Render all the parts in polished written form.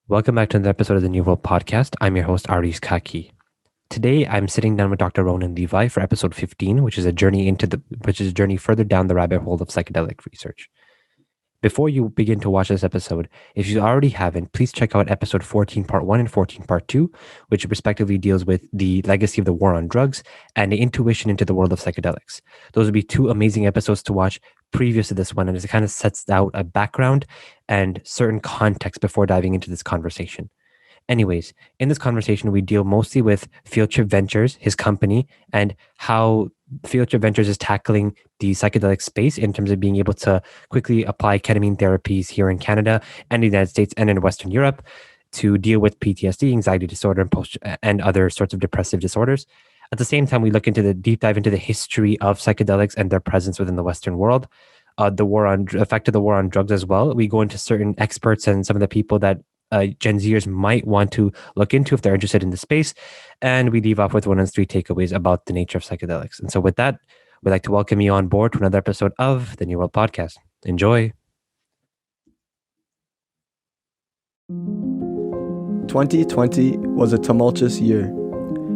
Welcome back to another episode of the New World Podcast. I'm your host, Areez. Today, I'm sitting down with Dr. Ronan Levy for episode 15, which is a journey further down the rabbit hole of psychedelic research. Before you begin to watch this episode, if you already haven't, please check out episode 14 part 1 and 14 part 2, which respectively deals with the legacy of the war on drugs and the intuition into the world of psychedelics. Those would be two amazing episodes to watch previous to this one, and it kind of sets out a background and certain context before diving into this conversation. Anyways, in this conversation, we deal mostly with Field Trip Ventures, his company, and how Field Trip Ventures is tackling the psychedelic space in terms of being able to quickly apply ketamine therapies here in Canada and the United States and in Western Europe to deal with PTSD, anxiety disorder, and other sorts of depressive disorders. At the same time, we look into the deep dive into the history of psychedelics and their presence within the Western world, the effect of the war on drugs as well. We go into certain experts and some of the people that Gen Zers might want to look into if they're interested in the space. And we leave off with one of three takeaways about the nature of psychedelics. And so with that, we'd like to welcome you on board to another episode of the New World Podcast. Enjoy. 2020 was a tumultuous year.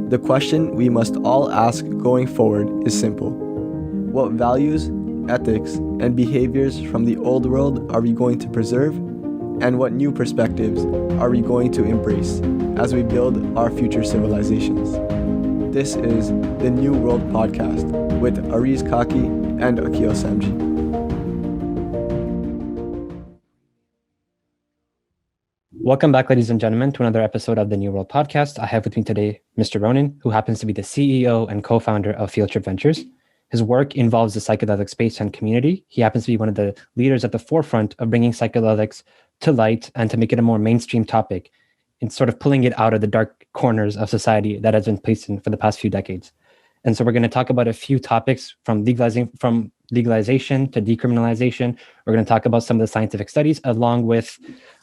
The question we must all ask going forward is simple. What values, ethics, and behaviors from the old world are we going to preserve? And what new perspectives are we going to embrace as we build our future civilizations? This is the New World Podcast with Areez and Akil Samji. Welcome back, ladies and gentlemen, to another episode of the New World Podcast. I have with me today Mr. Ronan, who happens to be the CEO and co-founder of Field Trip Ventures. His work involves the psychedelic space and community. He happens to be one of the leaders at the forefront of bringing psychedelics to light and to make it a more mainstream topic and sort of pulling it out of the dark corners of society that has been placed in for the past few decades. And so we're going to talk about a few topics from legalization to decriminalization. We're going to talk about some of the scientific studies along with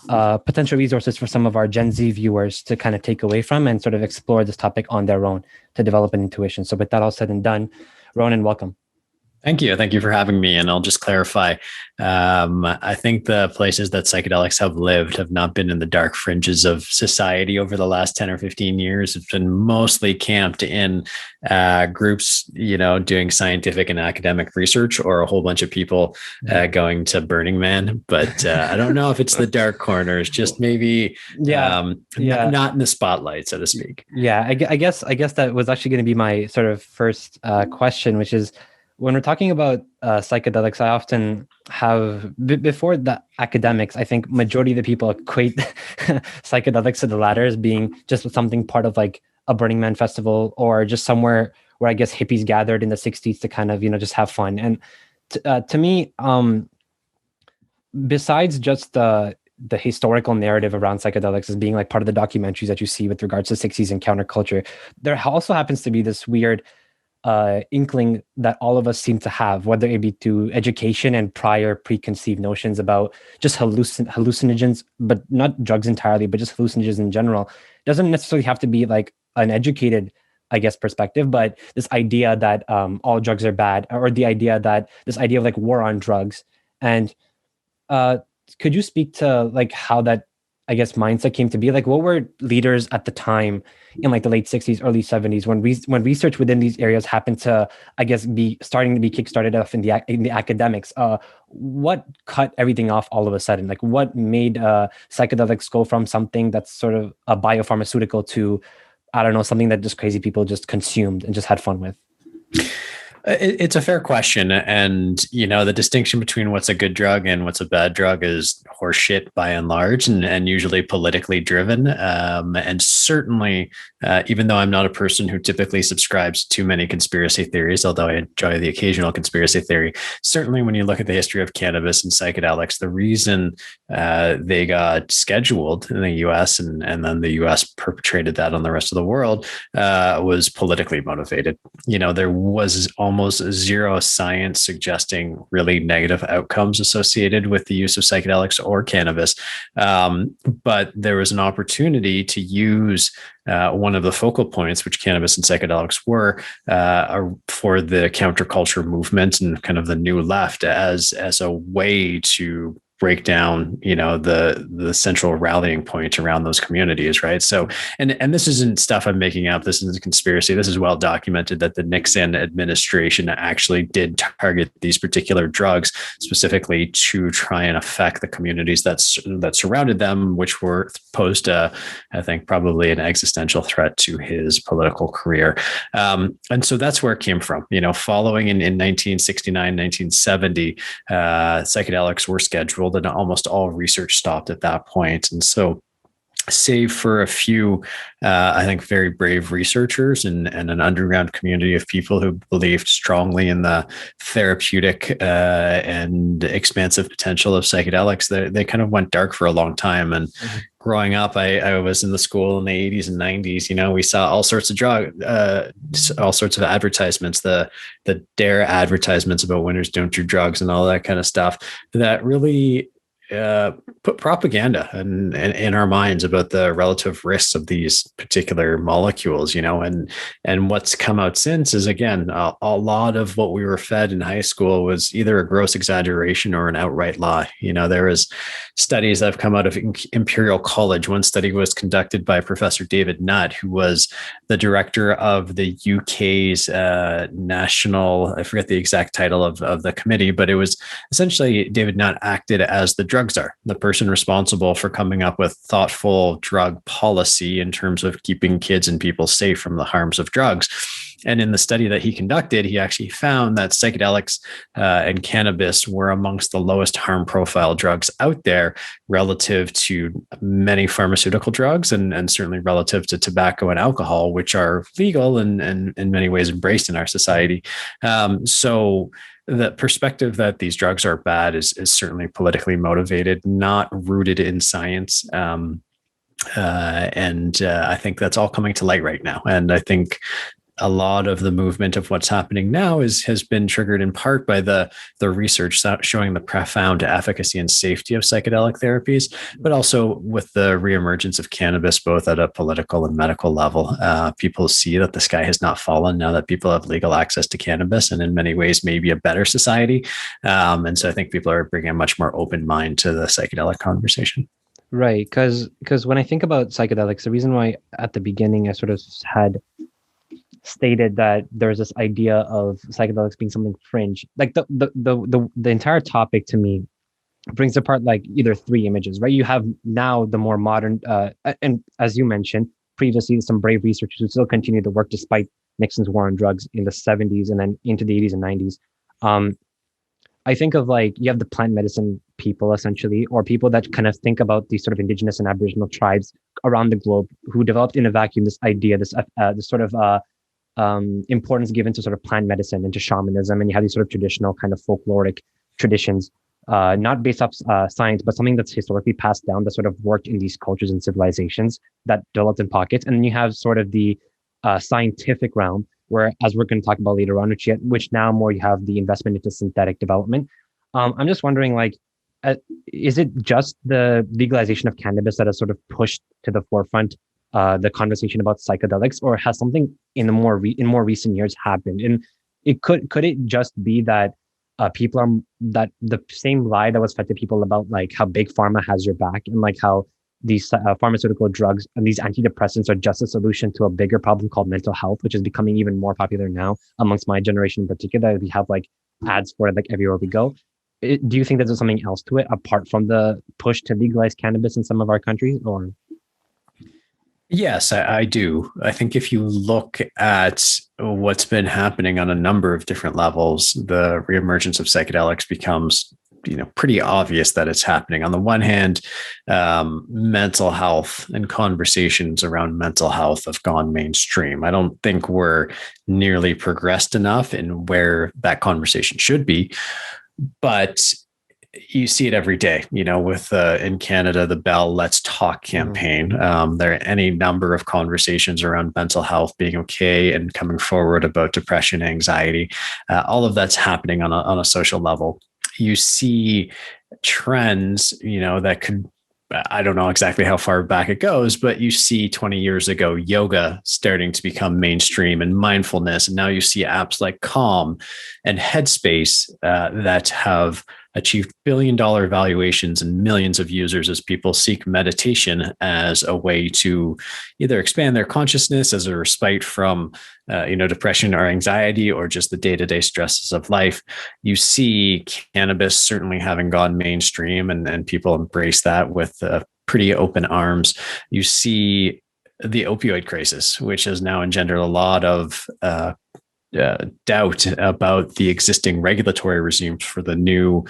potential resources for some of our Gen Z viewers to kind of take away from and sort of explore this topic on their own to develop an intuition. So with that all said and done, Ronan, welcome. Thank you. Thank you for having me. And I'll just clarify. I think the places that psychedelics have lived have not been in the dark fringes of society over the last 10 or 15 years. It's been mostly camped in groups, doing scientific and academic research, or a whole bunch of people going to Burning Man. But I don't know if it's the dark corners, just maybe not in the spotlight, so to speak. Yeah, I guess that was actually going to be my sort of first question, which is, when we're talking about psychedelics, I often have, before the academics, I think majority of the people equate psychedelics to the latter as being just something part of like a Burning Man festival or just somewhere where I guess hippies gathered in the 60s to kind of, just have fun. And to me, besides just the historical narrative around psychedelics as being like part of the documentaries that you see with regards to 60s and counterculture, there also happens to be this weird inkling that all of us seem to have, whether it be through education and prior preconceived notions about just hallucinogens, but not drugs entirely, but just hallucinogens in general. It doesn't necessarily have to be like an educated, I guess, perspective, but this idea that all drugs are bad, or this idea of like war on drugs. And could you speak to like how that, I guess, mindset came to be? Like, what were leaders at the time in like the late 60s, early 70s when research within these areas happened to, I guess, be starting to be kickstarted off in the academics? What cut everything off all of a sudden? Like, what made psychedelics go from something that's sort of a biopharmaceutical to, I don't know, something that just crazy people just consumed and just had fun with? It's a fair question. And, the distinction between what's a good drug and what's a bad drug is horseshit by and large, and usually politically driven. And certainly, even though I'm not a person who typically subscribes to many conspiracy theories, although I enjoy the occasional conspiracy theory, certainly when you look at the history of cannabis and psychedelics, the reason they got scheduled in the US and then the US perpetrated that on the rest of the world was politically motivated. There was almost zero science suggesting really negative outcomes associated with the use of psychedelics or cannabis. But there was an opportunity to use one of the focal points, which cannabis and psychedelics were, for the counterculture movement and kind of the new left as a way to break down, the central rallying point around those communities, right? So, and this isn't stuff I'm making up. This isn't a conspiracy. This is well documented that the Nixon administration actually did target these particular drugs specifically to try and affect the communities that surrounded them, which were posed, I think, probably an existential threat to his political career. And so that's where it came from. Following in 1969, 1970, psychedelics were scheduled and almost all research stopped at that point. And so, save for a few, I think, very brave researchers and an underground community of people who believed strongly in the therapeutic and expansive potential of psychedelics, they kind of went dark for a long time. And growing up, I was in the school in the 80s and 90s. We saw all sorts of all sorts of advertisements, the dare advertisements about winners don't do drugs and all that kind of stuff that really put propaganda in our minds about the relative risks of these particular molecules, and what's come out since is, again, a lot of what we were fed in high school was either a gross exaggeration or an outright lie. There was studies that have come out of Imperial College. One study was conducted by Professor David Nutt, who was the director of the UK's national, I forget the exact title of the committee, but it was essentially David Nutt acted as the drug czar, the person responsible for coming up with thoughtful drug policy in terms of keeping kids and people safe from the harms of drugs. And in the study that he conducted, he actually found that psychedelics and cannabis were amongst the lowest harm profile drugs out there relative to many pharmaceutical drugs and certainly relative to tobacco and alcohol, which are legal and in many ways embraced in our society. So the perspective that these drugs are bad is certainly politically motivated, not rooted in science. And I think that's all coming to light right now. And I think a lot of the movement of what's happening now has been triggered in part by the research showing the profound efficacy and safety of psychedelic therapies, but also with the reemergence of cannabis, both at a political and medical level. People see that the sky has not fallen now that people have legal access to cannabis, and in many ways, maybe a better society. And so I think people are bringing a much more open mind to the psychedelic conversation. Right. Because when I think about psychedelics, the reason why at the beginning I sort of had stated that there's this idea of psychedelics being something fringe, like the entire topic to me brings apart like either three images, right? You have now the more modern, and as you mentioned previously, some brave researchers who still continue to work despite Nixon's war on drugs in the 70s and then into the 80s and 90s. I think of like, you have the plant medicine people essentially, or people that kind of think about these sort of indigenous and Aboriginal tribes around the globe who developed in a vacuum this idea, this sort of importance given to sort of plant medicine and to shamanism, and you have these sort of traditional kind of folkloric traditions, not based off science, but something that's historically passed down that sort of worked in these cultures and civilizations that developed in pockets. And then you have sort of the scientific realm, where, as we're going to talk about later on, which now more you have the investment into synthetic development. I'm just wondering, like, is it just the legalization of cannabis that has sort of pushed to the forefront the conversation about psychedelics, or has something in more recent years happened? And it could it just be that people are, that the same lie that was fed to people about like how big pharma has your back and like how these pharmaceutical drugs and these antidepressants are just a solution to a bigger problem called mental health, which is becoming even more popular now amongst my generation in particular. We have like ads for it like everywhere we go. Do you think that there's something else to it apart from the push to legalize cannabis in some of our countries, or? Yes, I do. I think if you look at what's been happening on a number of different levels, the reemergence of psychedelics becomes, pretty obvious that it's happening. On the one hand, mental health and conversations around mental health have gone mainstream. I don't think we're nearly progressed enough in where that conversation should be, but you see it every day, with in Canada, the Bell Let's Talk campaign. There are any number of conversations around mental health being okay and coming forward about depression, anxiety. All of that's happening on a social level. You see trends, that could, I don't know exactly how far back it goes, but you see 20 years ago, yoga starting to become mainstream and mindfulness. And now you see apps like Calm and Headspace that have achieved billion-dollar valuations and millions of users as people seek meditation as a way to either expand their consciousness as a respite from depression or anxiety, or just the day-to-day stresses of life. You see cannabis certainly having gone mainstream, and people embrace that with pretty open arms. You see the opioid crisis, which has now engendered a lot of doubt about the existing regulatory regimes for the new,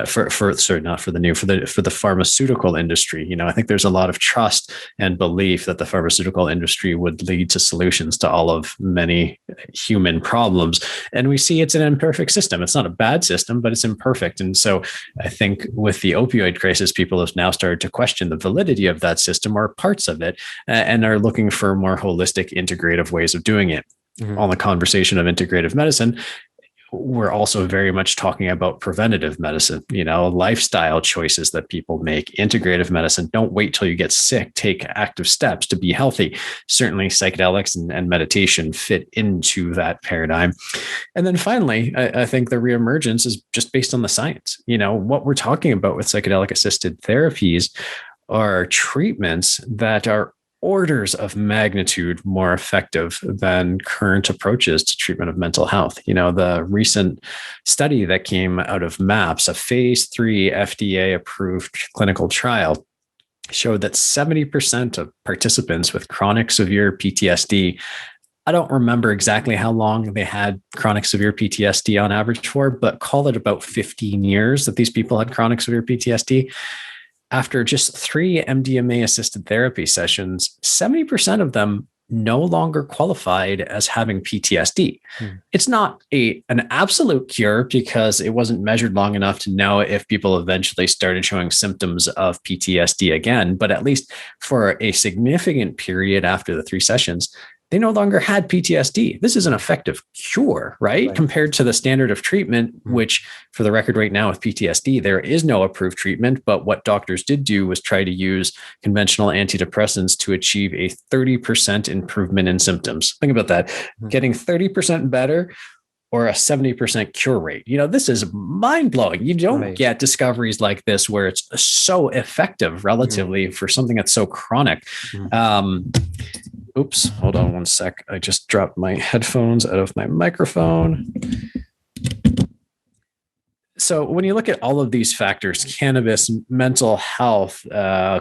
for the pharmaceutical industry. I think there's a lot of trust and belief that the pharmaceutical industry would lead to solutions to all of many human problems. And we see it's an imperfect system. It's not a bad system, but it's imperfect. And so I think with the opioid crisis, people have now started to question the validity of that system or parts of it, and are looking for more holistic, integrative ways of doing it. Mm-hmm. On the conversation of integrative medicine, we're also very much talking about preventative medicine, lifestyle choices that people make. Integrative medicine, don't wait till you get sick, take active steps to be healthy. Certainly psychedelics and meditation fit into that paradigm. And then finally, I think the reemergence is just based on the science. What we're talking about with psychedelic assisted therapies are treatments that are orders of magnitude more effective than current approaches to treatment of mental health. The recent study that came out of MAPS, a phase 3 FDA approved clinical trial, showed that 70% of participants with chronic severe PTSD, I don't remember exactly how long they had chronic severe PTSD on average for, but call it about 15 years that these people had chronic severe PTSD. After just 3 MDMA-assisted therapy sessions, 70% of them no longer qualified as having PTSD. It's not an absolute cure, because it wasn't measured long enough to know if people eventually started showing symptoms of PTSD again, but at least for a significant period after the 3 sessions, they no longer had PTSD. This is an effective cure, right? Compared to the standard of treatment, which for the record right now with PTSD, there is no approved treatment. But what doctors did do was try to use conventional antidepressants to achieve a 30% improvement in symptoms. Think about that, getting 30% better or a 70% cure rate. This is mind blowing. You don't get discoveries like this where it's so effective relatively for something that's so chronic. Oops, hold on one sec. I just dropped my headphones out of my microphone. So when you look at all of these factors, cannabis, mental health,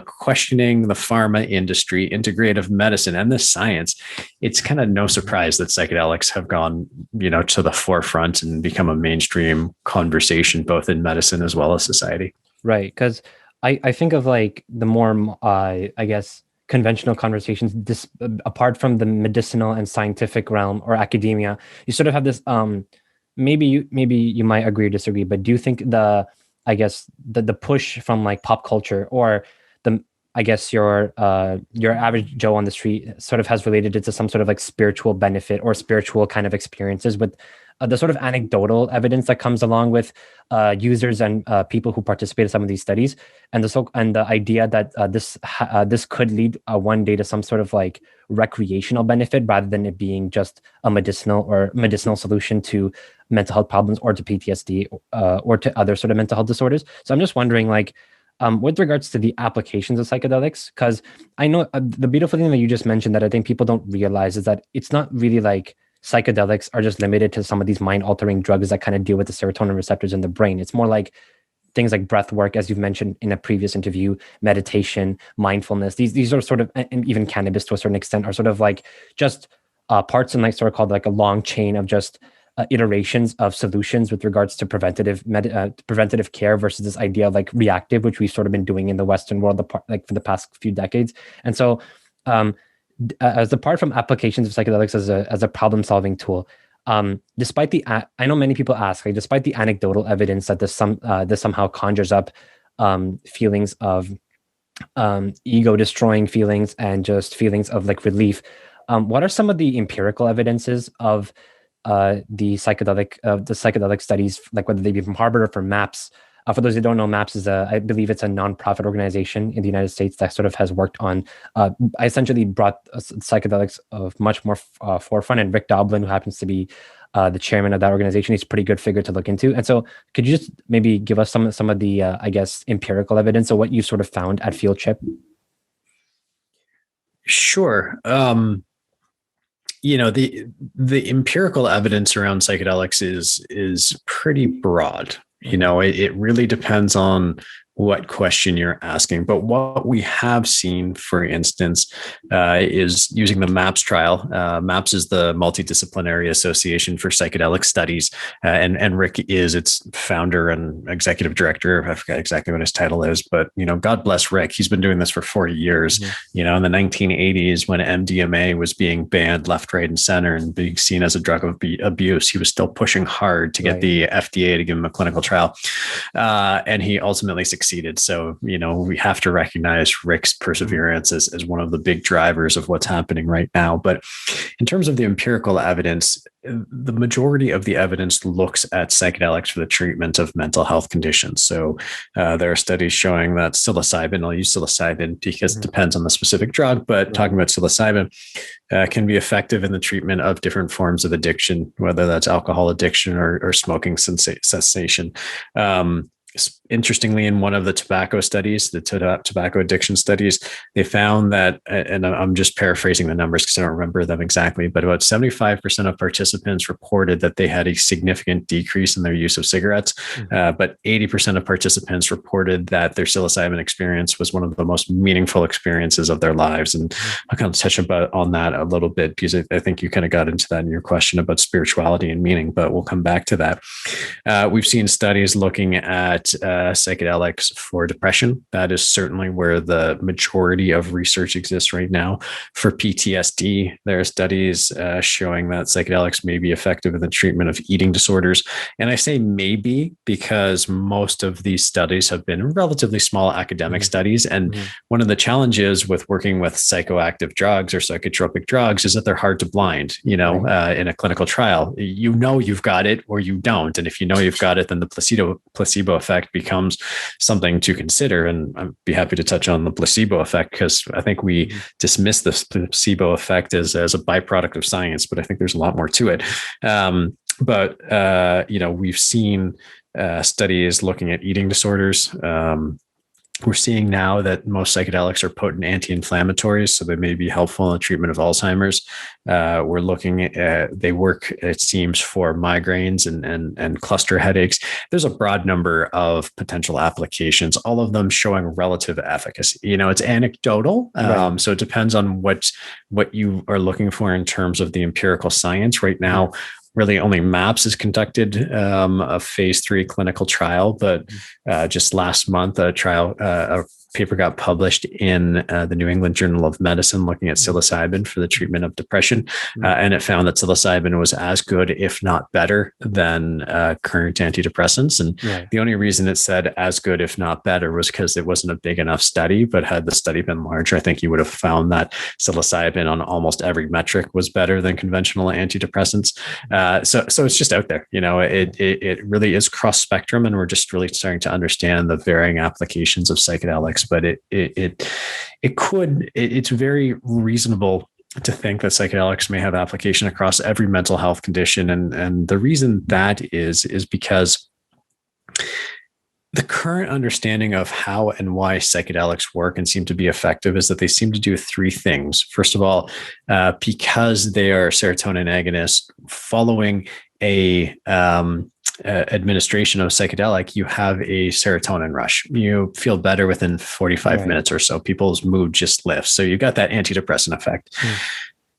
questioning the pharma industry, integrative medicine, and the science, it's kind of no surprise that psychedelics have gone, to the forefront and become a mainstream conversation, both in medicine as well as society. Right. Because I think of like the more, conventional conversations, apart from the medicinal and scientific realm or academia, you sort of have this, maybe you might agree or disagree, but do you think the push from like pop culture or your average Joe on the street sort of has related it to some sort of like spiritual benefit or spiritual kind of experiences with the sort of anecdotal evidence that comes along with users and people who participate in some of these studies, and the idea that this could lead one day to some sort of like recreational benefit rather than it being just a medicinal solution to mental health problems or to PTSD or to other sort of mental health disorders. So I'm just wondering, like, with regards to the applications of psychedelics, because I know the beautiful thing that you just mentioned that I think people don't realize is that it's not really like psychedelics are just limited to some of these mind-altering drugs that kind of deal with the serotonin receptors in the brain. It's more like things like breath work, as you've mentioned in a previous interview, meditation, mindfulness. These are sort of, and even cannabis to a certain extent, are sort of like just parts in like sort of called like a long chain of just iterations of solutions with regards to preventative care versus this idea of like reactive, which we've sort of been doing in the Western world like for the past few decades. And so as apart from applications of psychedelics as a problem-solving tool, despite I know many people ask, like, despite the anecdotal evidence that this somehow conjures up feelings of ego-destroying feelings and just feelings of like relief, what are some of the empirical evidences of the psychedelic studies, like whether they be from Harvard or from MAPS? For those who don't know, MAPS is I believe it's a nonprofit organization in the United States that sort of has worked on, I essentially brought psychedelics of much more forefront. And Rick Doblin, who happens to be the chairman of that organization. He's a pretty good figure to look into. And so could you just maybe give us some of the, I guess, empirical evidence of what you sort of found at Field Trip? Sure. The empirical evidence around psychedelics is pretty broad. It really depends on what question you're asking. But what we have seen, for instance, is using the MAPS trial. MAPS is the Multidisciplinary Association for Psychedelic Studies, and Rick is its founder and executive director. I forget exactly what his title is, but God bless Rick. He's been doing this for 40 years. In the 1980s, when MDMA was being banned left, right, and center and being seen as a drug of abuse, he was still pushing hard to get the FDA to give him a clinical trial, and he ultimately succeeded. So, we have to recognize Rick's perseverance as one of the big drivers of what's happening right now. But in terms of the empirical evidence, the majority of the evidence looks at psychedelics for the treatment of mental health conditions. So there are studies showing that psilocybin, I'll use psilocybin because it depends on the specific drug, but talking about psilocybin can be effective in the treatment of different forms of addiction, whether that's alcohol addiction or smoking cessation. Interestingly, in one of the tobacco studies, the tobacco addiction studies, they found that, and I'm just paraphrasing the numbers because I don't remember them exactly, but about 75% of participants reported that they had a significant decrease in their use of cigarettes. But 80% of participants reported that their psilocybin experience was one of the most meaningful experiences of their lives. And I'll kind of touch on that a little bit because I think you kind of got into that in your question about spirituality and meaning, but we'll come back to that. We've seen studies looking at psychedelics for depression. That is certainly where the majority of research exists right now. For PTSD, there are studies showing that psychedelics may be effective in the treatment of eating disorders. And I say maybe because most of these studies have been relatively small academic studies. And one of the challenges with working with psychoactive drugs or psychotropic drugs is that they're hard to blind, in a clinical trial. You've got it or you don't. And if you know you've got it, then the placebo effect becomes something to consider. And I'd be happy to touch on the placebo effect because I think we dismiss the placebo effect as a byproduct of science, but I think there's a lot more to it. We've seen studies looking at eating disorders. We're seeing now that most psychedelics are potent anti-inflammatories, so they may be helpful in the treatment of Alzheimer's. We're looking at, they work, it seems, for migraines and cluster headaches. There's a broad number of potential applications, all of them showing relative efficacy. It's anecdotal, so it depends on what you are looking for in terms of the empirical science. Right now, really only MAPS has conducted a phase 3 clinical trial, but just last month, a paper got published in the New England Journal of Medicine looking at psilocybin for the treatment of depression. And it found that psilocybin was as good, if not better, than current antidepressants. And the only reason it said as good, if not better, was because it wasn't a big enough study. But had the study been larger, I think you would have found that psilocybin on almost every metric was better than conventional antidepressants. So it's just out there. It really is cross spectrum, and we're just really starting to understand the varying applications of psychedelics. But it's very reasonable to think that psychedelics may have application across every mental health condition. And the reason that is because the current understanding of how and why psychedelics work and seem to be effective is that they seem to do 3 things. First of all, because they are serotonin agonists, following a administration of psychedelic, you have a serotonin rush. You feel better within 45 minutes or so. People's mood just lifts. So you got that antidepressant effect.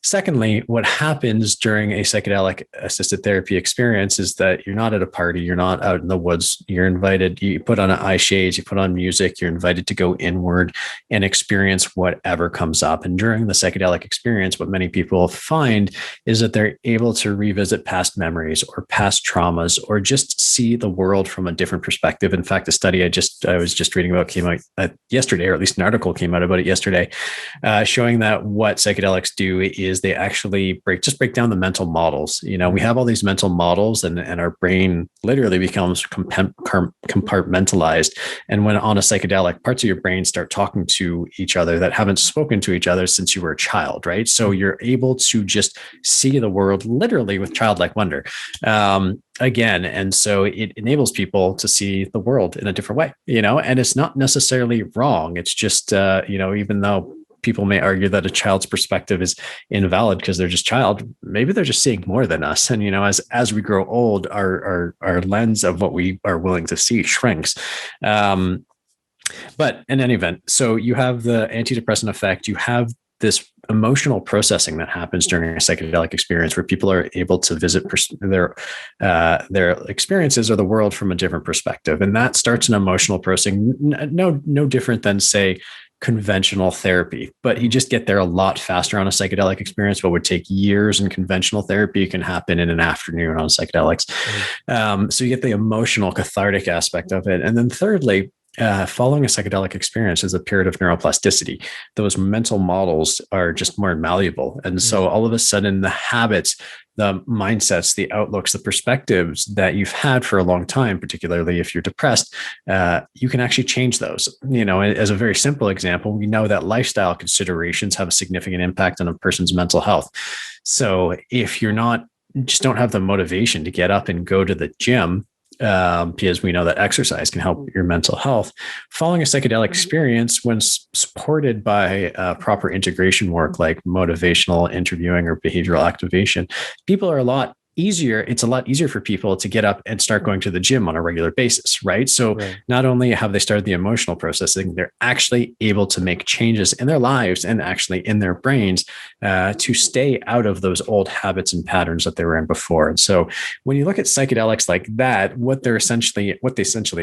Secondly, what happens during a psychedelic assisted therapy experience is that you're not at a party, you're not out in the woods, you're invited, you put on eye shades, you put on music, you're invited to go inward and experience whatever comes up. And during the psychedelic experience, what many people find is that they're able to revisit past memories or past traumas or just see the world from a different perspective. In fact, a study I was just reading about came out yesterday, or at least an article came out about it yesterday, showing that what psychedelics do is is they actually break down the mental models. We have all these mental models, and our brain literally becomes compartmentalized. And when on a psychedelic, parts of your brain start talking to each other that haven't spoken to each other since you were a child, right? So you're able to just see the world literally with childlike wonder. Again, and so it enables people to see the world in a different way, and it's not necessarily wrong. It's just, even though people may argue that a child's perspective is invalid because they're just child, maybe they're just seeing more than us. And, as we grow old, our lens of what we are willing to see shrinks. But in any event, so you have the antidepressant effect, you have this emotional processing that happens during a psychedelic experience, where people are able to visit their experiences or the world from a different perspective, and that starts an emotional processing. No different than, say, conventional therapy, but you just get there a lot faster on a psychedelic experience. What would take years in conventional therapy can happen in an afternoon on psychedelics. So you get the emotional cathartic aspect of it, and then thirdly, following a psychedelic experience is a period of neuroplasticity. Those mental models are just more malleable. And so all of a sudden, the habits, the mindsets, the outlooks, the perspectives that you've had for a long time, particularly if you're depressed, you can actually change those. As a very simple example, we know that lifestyle considerations have a significant impact on a person's mental health. So if you're just don't have the motivation to get up and go to the gym, because we know that exercise can help your mental health, following a psychedelic experience, when supported by proper integration work like motivational interviewing or behavioral activation, people are it's a lot easier for people to get up and start going to the gym on a regular basis, right? So not only have they started the emotional processing, they're actually able to make changes in their lives and actually in their brains to stay out of those old habits and patterns that they were in before. And so when you look at psychedelics like that, what they essentially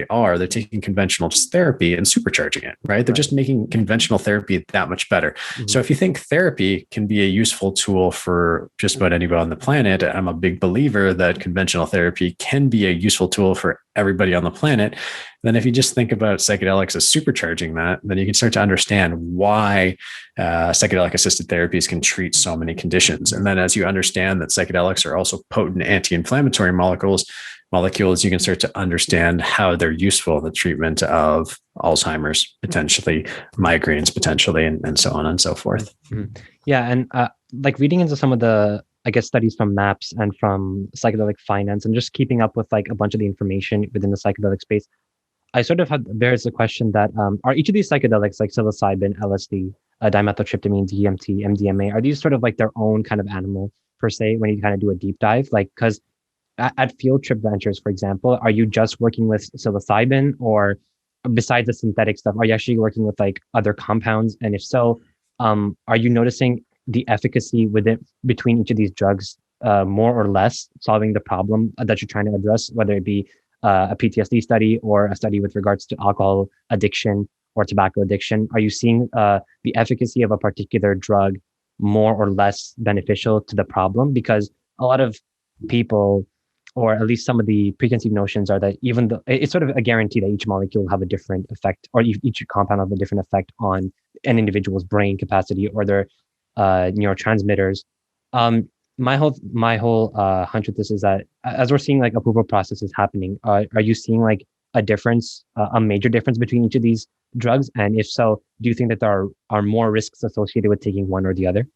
are, they're taking conventional therapy and supercharging it, right? They're just making conventional therapy that much better. So if you think therapy can be a useful tool for just about anybody on the planet, I'm a big believer that conventional therapy can be a useful tool for everybody on the planet. Then if you just think about psychedelics as supercharging that, then you can start to understand why psychedelic assisted therapies can treat so many conditions. And then as you understand that psychedelics are also potent anti-inflammatory molecules, you can start to understand how they're useful in the treatment of Alzheimer's, potentially migraines, potentially, and so on and so forth. Yeah. And like reading into some of the, I guess, studies from MAPS and from psychedelic finance, and just keeping up with like a bunch of the information within the psychedelic space, I sort of bears the question that are each of these psychedelics, like psilocybin, LSD, dimethyltryptamine, DMT, MDMA, are these sort of like their own kind of animal per se when you kind of do a deep dive? Like, because at Field Trip Ventures, for example, are you just working with psilocybin, or besides the synthetic stuff, are you actually working with like other compounds? And if so, are you noticing the efficacy between each of these drugs more or less solving the problem that you're trying to address, whether it be a PTSD study or a study with regards to alcohol addiction or tobacco addiction? Are you seeing the efficacy of a particular drug more or less beneficial to the problem? Because a lot of people, or at least some of the preconceived notions, are that even though it's sort of a guarantee that each molecule will have a different effect, or each compound will have a different effect on an individual's brain capacity or their neurotransmitters. My whole hunch with this is that as we're seeing like approval processes happening, are you seeing like a difference, a major difference between each of these drugs? And if so, do you think that there are more risks associated with taking one or the other?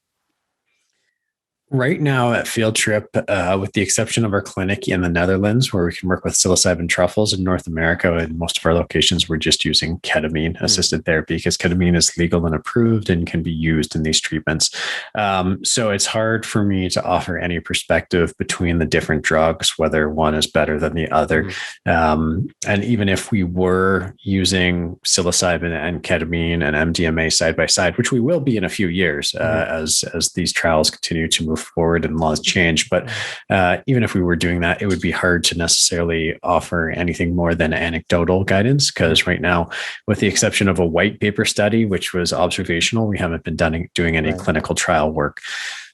Right now at Field Trip, with the exception of our clinic in the Netherlands, where we can work with psilocybin truffles, in North America, in most of our locations, we're just using ketamine assisted therapy, because ketamine is legal and approved and can be used in these treatments. So it's hard for me to offer any perspective between the different drugs, whether one is better than the other. And even if we were using psilocybin and ketamine and MDMA side by side, which we will be in a few years as these trials continue to move forward and laws change. But even if we were doing that, it would be hard to necessarily offer anything more than anecdotal guidance, because right now, with the exception of a white paper study, which was observational, we haven't been doing any clinical trial work.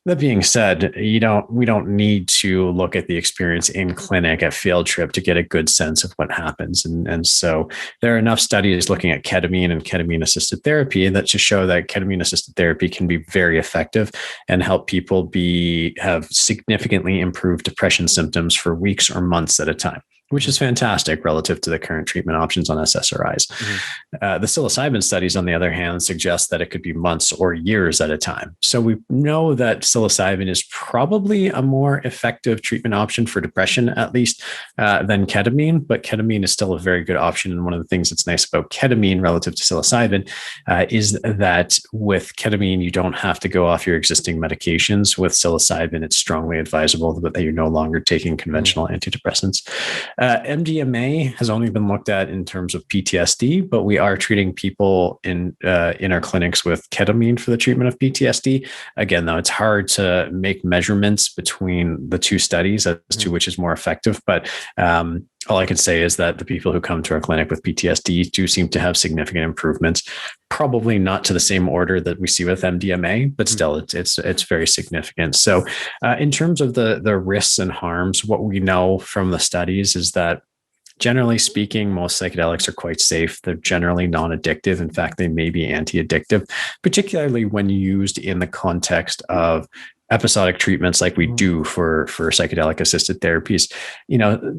That being said, we don't need to look at the experience in clinic at field trip to get a good sense of what happens. And so there are enough studies looking at ketamine and ketamine assisted therapy that to show that ketamine assisted therapy can be very effective and help people have significantly improved depression symptoms for weeks or months at a time, which is fantastic relative to the current treatment options on SSRIs. The psilocybin studies, on the other hand, suggest that it could be months or years at a time. So we know that psilocybin is probably a more effective treatment option for depression, at least, than ketamine, but ketamine is still a very good option. And one of the things that's nice about ketamine relative to psilocybin is that with ketamine, you don't have to go off your existing medications. With psilocybin, it's strongly advisable that you're no longer taking conventional antidepressants. MDMA has only been looked at in terms of PTSD, but we are treating people in our clinics with ketamine for the treatment of PTSD. Again, though, it's hard to make measurements between the two studies as to which is more effective. But all I can say is that the people who come to our clinic with PTSD do seem to have significant improvements. Probably not to the same order that we see with MDMA, but still, it's very significant. So, in terms of the risks and harms, what we know from the studies is that, generally speaking, most psychedelics are quite safe. They're generally non-addictive. In fact, they may be anti-addictive, particularly when used in the context of episodic treatments like we do for psychedelic assisted therapies.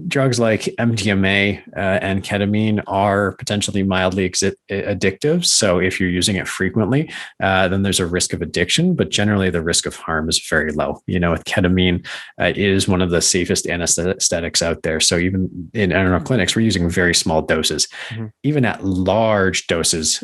Drugs like MDMA and ketamine are potentially mildly addictive. So if you're using it frequently, then there's a risk of addiction, but generally the risk of harm is very low. With ketamine, it is one of the safest anesthetics out there. So even in our clinics, we're using very small doses. Even at large doses,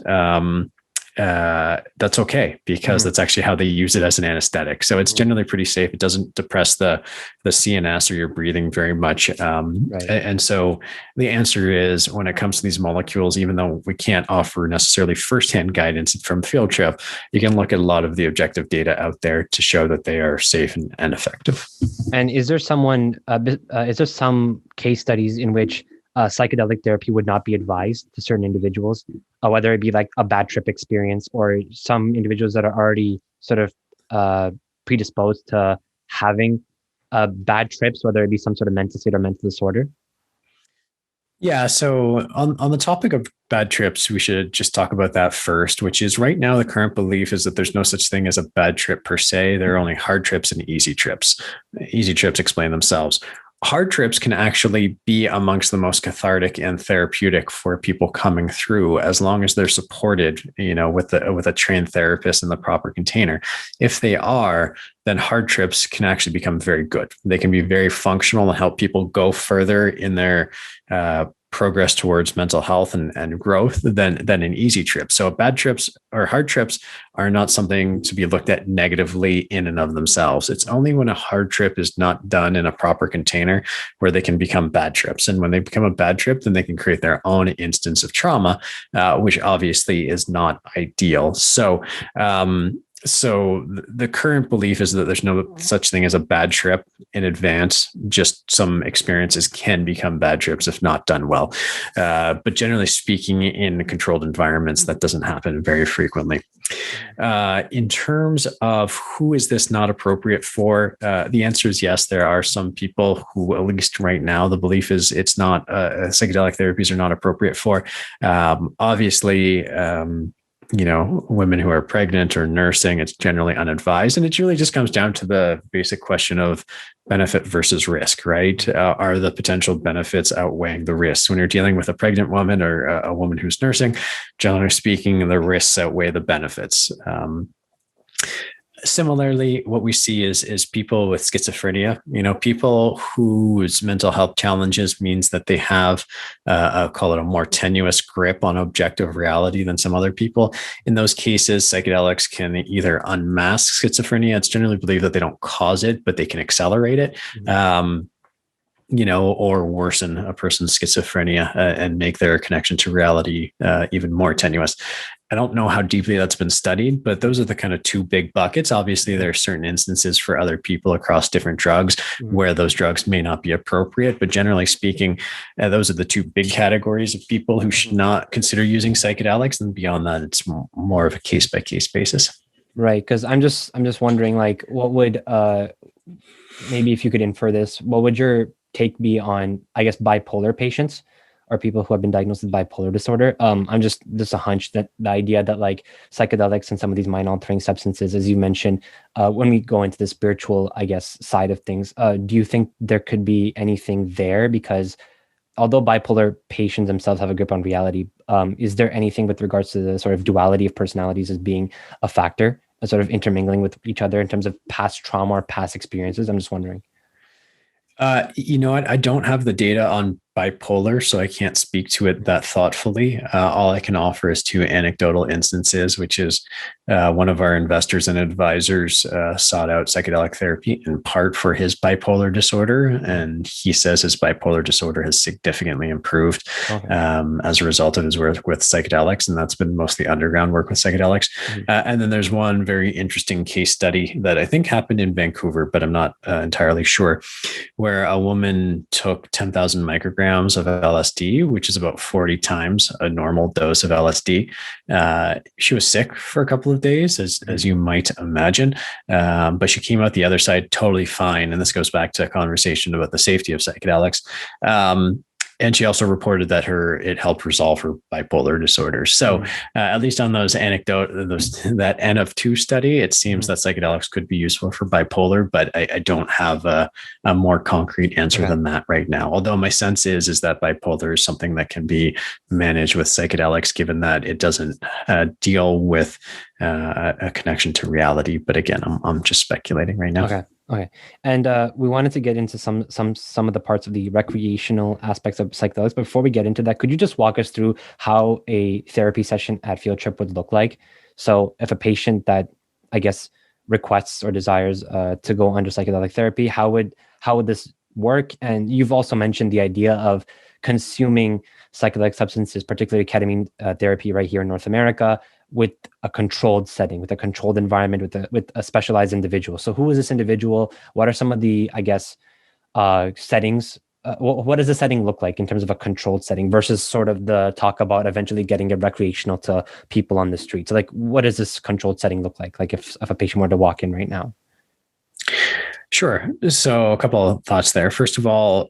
that's okay, because that's actually how they use it as an anesthetic. So it's generally pretty safe. It doesn't depress the CNS or your breathing very much. Right. And so the answer is, when it comes to these molecules, even though we can't offer necessarily firsthand guidance from field trip, you can look at a lot of the objective data out there to show that they are safe and effective. And is there some case studies in which psychedelic therapy would not be advised to certain individuals, whether it be like a bad trip experience or some individuals that are already sort of predisposed to having bad trips, whether it be some sort of mental state or mental disorder? Yeah. So on the topic of bad trips, we should just talk about that first, which is right now the current belief is that there's no such thing as a bad trip per se. There are only hard trips and easy trips. Easy trips explain themselves. Hard trips can actually be amongst the most cathartic and therapeutic for people coming through, as long as they're supported, with a trained therapist in the proper container. If they are, then hard trips can actually become very good. They can be very functional and help people go further in their progress towards mental health and growth than an easy trip. So bad trips or hard trips are not something to be looked at negatively in and of themselves. It's only when a hard trip is not done in a proper container where they can become bad trips. And when they become a bad trip, then they can create their own instance of trauma, which obviously is not ideal. So the current belief is that there's no such thing as a bad trip in advance. Just some experiences can become bad trips if not done well. But generally speaking, in controlled environments, that doesn't happen very frequently. In terms of who is this not appropriate for, the answer is yes. There are some people who, at least right now, the belief is it's not, psychedelic therapies are not appropriate for. Obviously, women who are pregnant or nursing, it's generally unadvised. And it really just comes down to the basic question of benefit versus risk, right? Are the potential benefits outweighing the risks? When you're dealing with a pregnant woman or a woman who's nursing, generally speaking, the risks outweigh the benefits. Similarly, what we see is people with schizophrenia, people whose mental health challenges means that they have, I'll call it a more tenuous grip on objective reality than some other people. In those cases, psychedelics can either unmask schizophrenia. It's generally believed that they don't cause it, but they can accelerate it. Or worsen a person's schizophrenia and make their connection to reality even more tenuous. I don't know how deeply that's been studied, but those are the kind of two big buckets. Obviously, there are certain instances for other people across different drugs where those drugs may not be appropriate. But generally speaking, those are the two big categories of people who should not consider using psychedelics. And beyond that, it's more of a case-by-case basis. Right. Because I'm just wondering, like, what would maybe if you could infer this, what would your take be on, I guess, bipolar patients or people who have been diagnosed with bipolar disorder? I'm just a hunch that the idea that like psychedelics and some of these mind altering substances, as you mentioned, when we go into the spiritual, I guess, side of things, do you think there could be anything there? Because although bipolar patients themselves have a grip on reality, is there anything with regards to the sort of duality of personalities as being a factor, a sort of intermingling with each other in terms of past trauma or past experiences? I'm just wondering. You know what? I don't have the data on bipolar, so I can't speak to it that thoughtfully. All I can offer is two anecdotal instances, which is one of our investors and advisors sought out psychedelic therapy in part for his bipolar disorder. And he says his bipolar disorder has significantly improved as a result of his work with psychedelics. And that's been mostly underground work with psychedelics. And then there's one very interesting case study that I think happened in Vancouver, but I'm not entirely sure, where a woman took 10,000 micrograms of LSD, which is about 40 times a normal dose of LSD. She was sick for a couple of days, as you might imagine, but she came out the other side totally fine. And this goes back to a conversation about the safety of psychedelics. And she also reported that it helped resolve her bipolar disorder. So at least on those that N of 2 study, it seems that psychedelics could be useful for bipolar, but I don't have a more concrete answer than that right now. Although my sense is that bipolar is something that can be managed with psychedelics, given that it doesn't deal with a connection to reality. But again, I'm just speculating right now. Okay. And we wanted to get into some of the parts of the recreational aspects of psychedelics. But before we get into that, could you just walk us through how a therapy session at Field Trip would look like? So if a patient that, I guess, requests or desires to go under psychedelic therapy, how would this work? And you've also mentioned the idea of consuming psychedelic substances, particularly ketamine therapy right here in North America, with a controlled setting, with a controlled environment, with a specialized individual. So who is this individual? What are some of the, I guess, settings? What does the setting look like in terms of a controlled setting versus sort of the talk about eventually getting it recreational to people on the street? So like, what does this controlled setting look like? Like if a patient were to walk in right now? Sure. So a couple of thoughts there. First of all,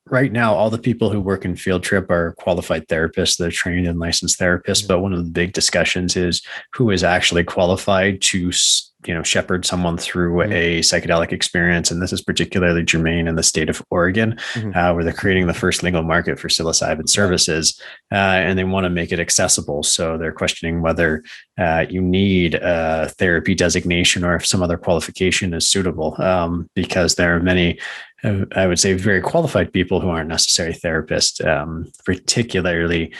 right now, all the people who work in Field Trip are qualified therapists. They're trained and licensed therapists. But one of the big discussions is who is actually qualified to, shepherd someone through a psychedelic experience. And this is particularly germane in the state of Oregon, where they're creating the first legal market for psilocybin services, and they want to make it accessible. So they're questioning whether you need a therapy designation or if some other qualification is suitable, because there are many, I would say, very qualified people who aren't necessarily therapists, particularly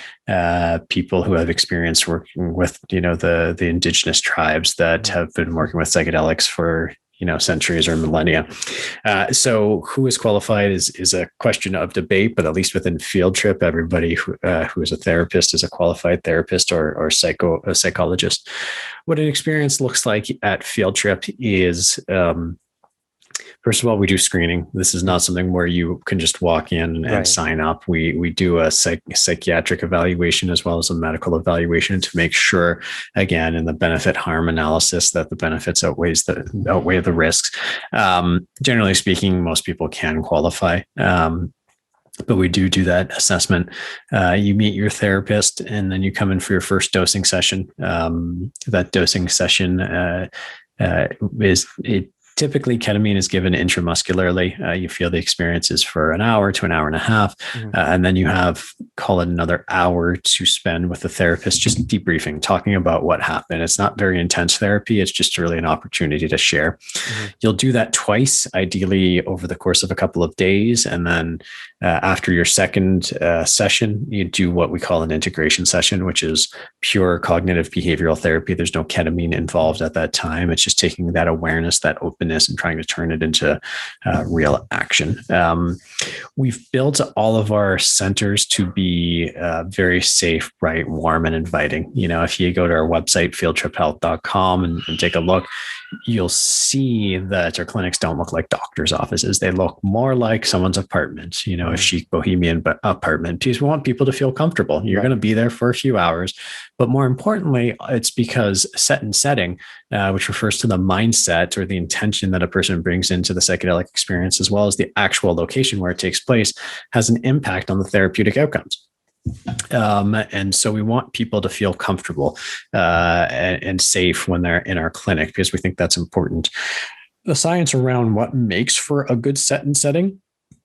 people who have experience working with, the indigenous tribes that have been working with psychedelics for, centuries or millennia. So who is qualified is a question of debate, but at least within Field Trip, everybody who is a therapist is a qualified therapist or a psychologist. What an experience looks like at Field Trip is, first of all, we do screening. This is not something where you can just walk in and sign up. We do a psychiatric evaluation as well as a medical evaluation to make sure, again, in the benefit harm analysis, that the benefits outweigh the risks. Generally speaking, most people can qualify. But we do that assessment. You meet your therapist, and then you come in for your first dosing session. That dosing session typically, ketamine is given intramuscularly. You feel the experiences for an hour to an hour and a half. And then you call it another hour to spend with the therapist, just debriefing, talking about what happened. It's not very intense therapy. It's just really an opportunity to share. You'll do that twice, ideally over the course of a couple of days. And then after your second session, you do what we call an integration session, which is pure cognitive behavioral therapy. There's no ketamine involved at that time. It's just taking that awareness, that openness, and trying to turn it into real action. We've built all of our centers to be very safe, bright, warm, and inviting. If you go to our website, fieldtriphealth.com, and take a look, you'll see that our clinics don't look like doctors' offices. They look more like someone's apartment. a chic bohemian apartment, because we want people to feel comfortable. You're going to be there for a few hours, but more importantly, it's because set and setting, which refers to the mindset or the intention that a person brings into the psychedelic experience, as well as the actual location where it takes place, has an impact on the therapeutic outcomes. And so we want people to feel comfortable and safe when they're in our clinic, because we think that's important. The science around what makes for a good set and setting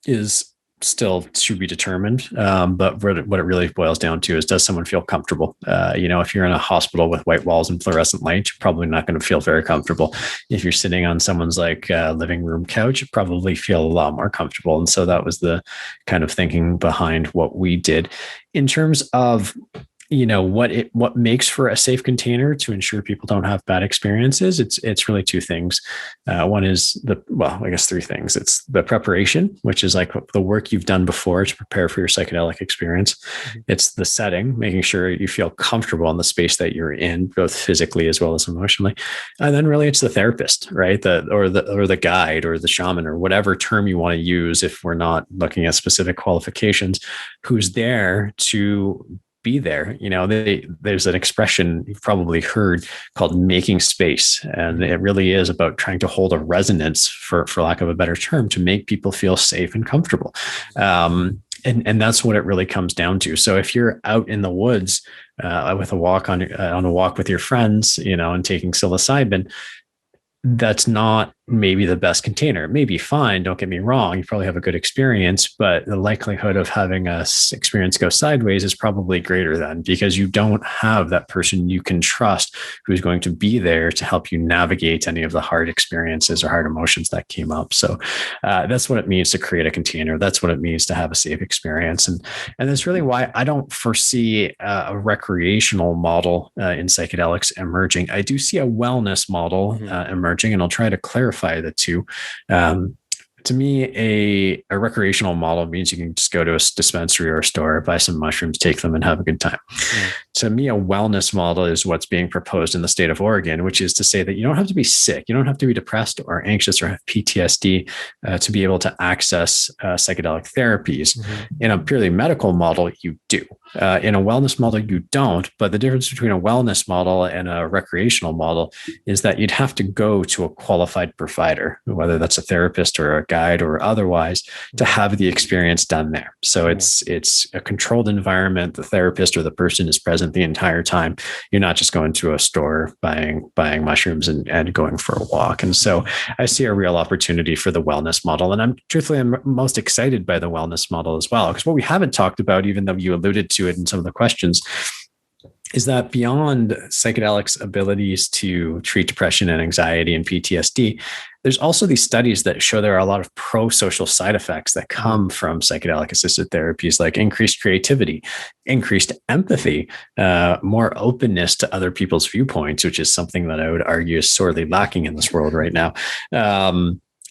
is still to be determined. But what it really boils down to is, does someone feel comfortable? If you're in a hospital with white walls and fluorescent lights, you're probably not going to feel very comfortable. If you're sitting on someone's living room couch, you probably feel a lot more comfortable. And so that was the kind of thinking behind what we did. In terms of what makes for a safe container to ensure people don't have bad experiences, it's really two things. One is I guess three things. It's the preparation, which is like the work you've done before to prepare for your psychedelic experience. Mm-hmm. It's the setting, making sure you feel comfortable in the space that you're in, both physically as well as emotionally. And then really it's the therapist, right? Or the guide or the shaman, or whatever term you want to use, if we're not looking at specific qualifications, who's there to be there. There's an expression you've probably heard called making space. And it really is about trying to hold a resonance, for lack of a better term, to make people feel safe and comfortable. And that's what it really comes down to. So if you're out in the woods with a walk on a walk with your friends, and taking psilocybin, that's not maybe the best container. It may be fine, don't get me wrong, you probably have a good experience, but the likelihood of having a experience go sideways is probably greater then, because you don't have that person you can trust who's going to be there to help you navigate any of the hard experiences or hard emotions that came up. So that's what it means to create a container. That's what it means to have a safe experience. And that's really why I don't foresee a recreational model in psychedelics emerging. I do see a wellness model emerging, and I'll try to clarify the two. To me, a recreational model means you can just go to a dispensary or a store, buy some mushrooms, take them, and have a good time. To me, a wellness model is what's being proposed in the state of Oregon, which is to say that you don't have to be sick, you don't have to be depressed or anxious or have PTSD to be able to access psychedelic therapies. In a purely medical model, you do. In a wellness model, you don't. But the difference between a wellness model and a recreational model is that you'd have to go to a qualified provider, whether that's a therapist or a guide or otherwise, to have the experience done there. So it's a controlled environment. The therapist or the person is present the entire time. You're not just going to a store, buying mushrooms and going for a walk. And so I see a real opportunity for the wellness model. And I'm most excited by the wellness model as well, because what we haven't talked about, even though you alluded to it in some of the questions, is that beyond psychedelics' abilities to treat depression and anxiety and PTSD, there's also these studies that show there are a lot of pro-social side effects that come from psychedelic-assisted therapies, like increased creativity, increased empathy, more openness to other people's viewpoints, which is something that I would argue is sorely lacking in this world right now.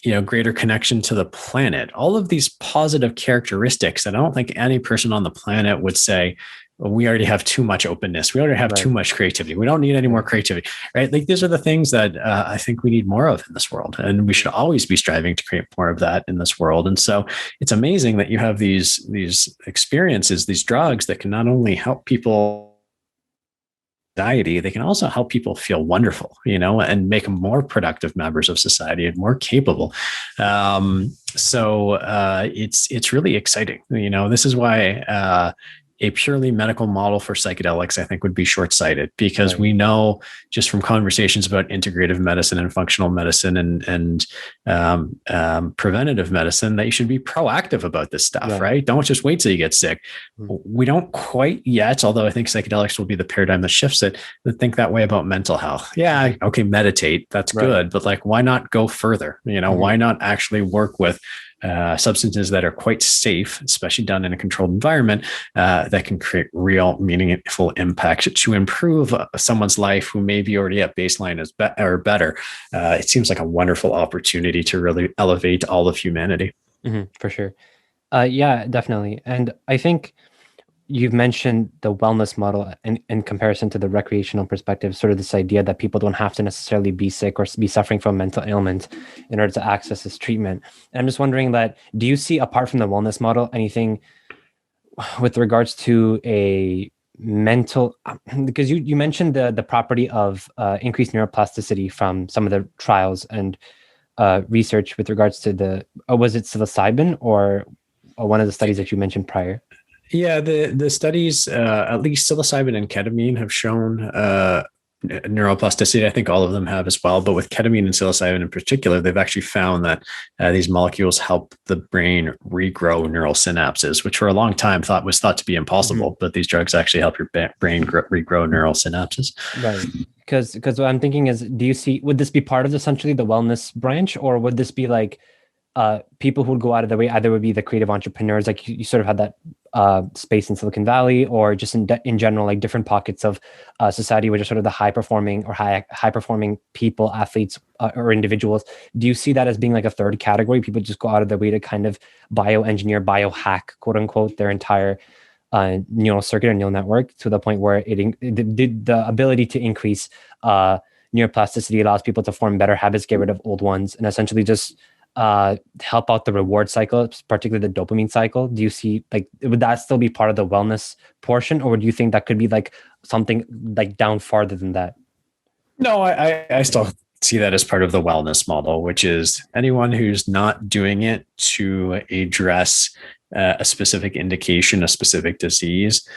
Greater connection to the planet, all of these positive characteristics that I don't think any person on the planet would say, well, we already have too much openness. We already have too much creativity. We don't need any more creativity, right? Like, these are the things that I think we need more of in this world. And we should always be striving to create more of that in this world. And so it's amazing that you have these experiences, these drugs that can not only help people anxiety, they can also help people feel wonderful, and make them more productive members of society and more capable. So it's really exciting. This is why a purely medical model for psychedelics, I think, would be short-sighted, because we know just from conversations about integrative medicine and functional medicine and preventative medicine that you should be proactive about this stuff, right? Don't just wait till you get sick. We don't quite yet, although I think psychedelics will be the paradigm that shifts it, to think that way about mental health. Yeah, okay, meditate, that's good, but why not go further? Why not actually work with substances that are quite safe, especially done in a controlled environment, that can create real meaningful impact to improve someone's life who may be already at baseline or better. It seems like a wonderful opportunity to really elevate all of humanity. For sure. Yeah, definitely. And I think you've mentioned the wellness model in comparison to the recreational perspective, sort of this idea that people don't have to necessarily be sick or be suffering from mental ailment in order to access this treatment. And I'm just wondering that, do you see, apart from the wellness model, anything with regards to a mental, because you mentioned the property of increased neuroplasticity from some of the trials and research with regards to was it psilocybin or one of the studies that you mentioned prior? Yeah, the studies, at least psilocybin and ketamine, have shown neuroplasticity. I think all of them have as well, but with ketamine and psilocybin in particular, they've actually found that these molecules help the brain regrow neural synapses, which for a long time was thought to be impossible. But these drugs actually help your brain regrow neural synapses. Right. Because what I'm thinking is, would this be part of essentially the wellness branch, or would this be like people who would go out of their way? Either would be the creative entrepreneurs, like you sort of had that space in Silicon Valley, or just in general, like different pockets of society, which are sort of the high performing people, athletes, or individuals. Do you see that as being like a third category? People just go out of their way to kind of bioengineer, biohack, quote unquote, their entire neural circuit or neural network to the point where the ability to increase neuroplasticity allows people to form better habits, get rid of old ones, and essentially just help out the reward cycle, particularly the dopamine cycle. Do you see, like, would that still be part of the wellness portion, or do you think that could be like something like down farther than that? No, I still see that as part of the wellness model, which is anyone who's not doing it to address a specific indication, a specific disease,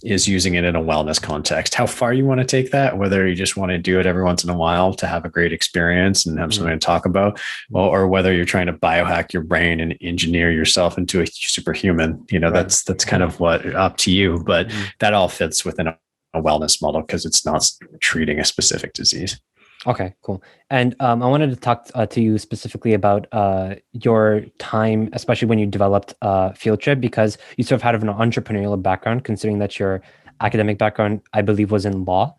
is using it in a wellness context. How far you want to take that, whether you just want to do it every once in a while to have a great experience and have something to talk about, or whether you're trying to biohack your brain and engineer yourself into a superhuman, that's kind of up to you. But that all fits within a wellness model because it's not treating a specific disease. Okay, cool. And I wanted to talk to you specifically about your time, especially when you developed Field Trip, because you sort of had an entrepreneurial background, considering that your academic background, I believe, was in law.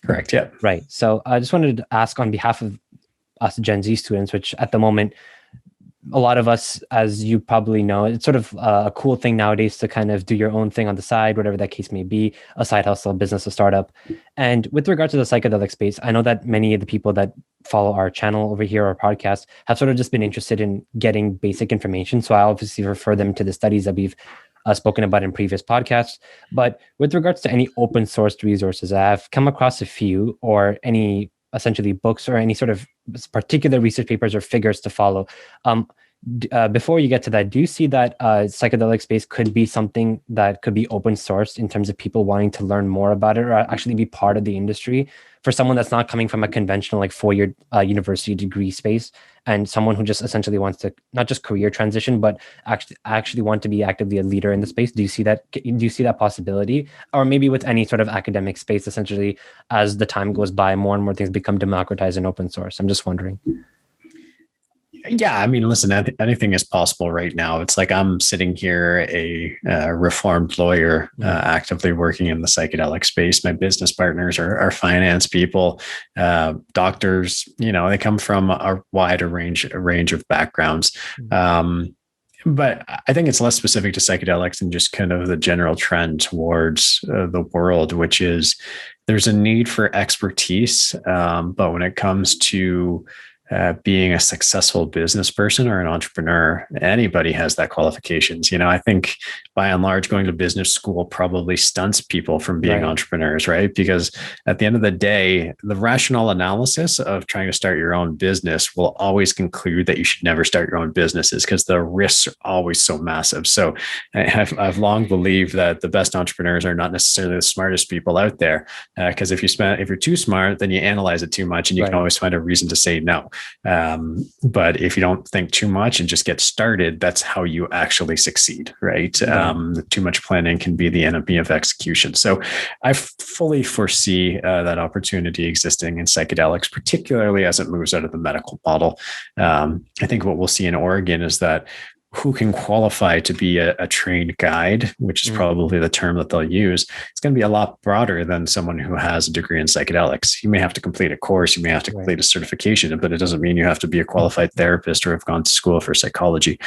Correct. Yeah. Right. So I just wanted to ask on behalf of us Gen Z students, which at the moment, a lot of us, as you probably know, it's sort of a cool thing nowadays to kind of do your own thing on the side, whatever that case may be, a side hustle, a business, a startup. And with regard to the psychedelic space, I know that many of the people that follow our channel over here, our podcast, have sort of just been interested in getting basic information. So I obviously refer them to the studies that we've spoken about in previous podcasts. But with regards to any open source resources, I've come across a few, or any essentially books or any sort of particular research papers or figures to follow. Before you get to that, do you see that psychedelic space could be something that could be open sourced in terms of people wanting to learn more about it, or actually be part of the industry, for someone that's not coming from a conventional like 4-year university degree space, and someone who just essentially wants to not just career transition, but actually want to be actively a leader in the space? Do you see that possibility? Or maybe with any sort of academic space, essentially, as the time goes by, more and more things become democratized and open source? I'm just wondering. Yeah, I mean, listen, anything is possible right now. It's like I'm sitting here, a reformed lawyer, actively working in the psychedelic space. My business partners are finance people, doctors. They come from a wider range of backgrounds. But I think it's less specific to psychedelics than just kind of the general trend towards the world, which is there's a need for expertise. But when it comes to being a successful business person or an entrepreneur, anybody has that qualifications. I think by and large, going to business school probably stunts people from being entrepreneurs, right? Because at the end of the day, the rational analysis of trying to start your own business will always conclude that you should never start your own businesses because the risks are always so massive. So I've long believed that the best entrepreneurs are not necessarily the smartest people out there. Because if you're too smart, then you analyze it too much and you can always find a reason to say no. But if you don't think too much and just get started, that's how you actually succeed, right? Too much planning can be the enemy of execution. So I fully foresee that opportunity existing in psychedelics, particularly as it moves out of the medical model. I think what we'll see in Oregon is that who can qualify to be a trained guide, which is probably the term that they'll use, it's going to be a lot broader than someone who has a degree in psychedelics. You may have to complete a course, you may have to complete a certification, but it doesn't mean you have to be a qualified therapist or have gone to school for psychology.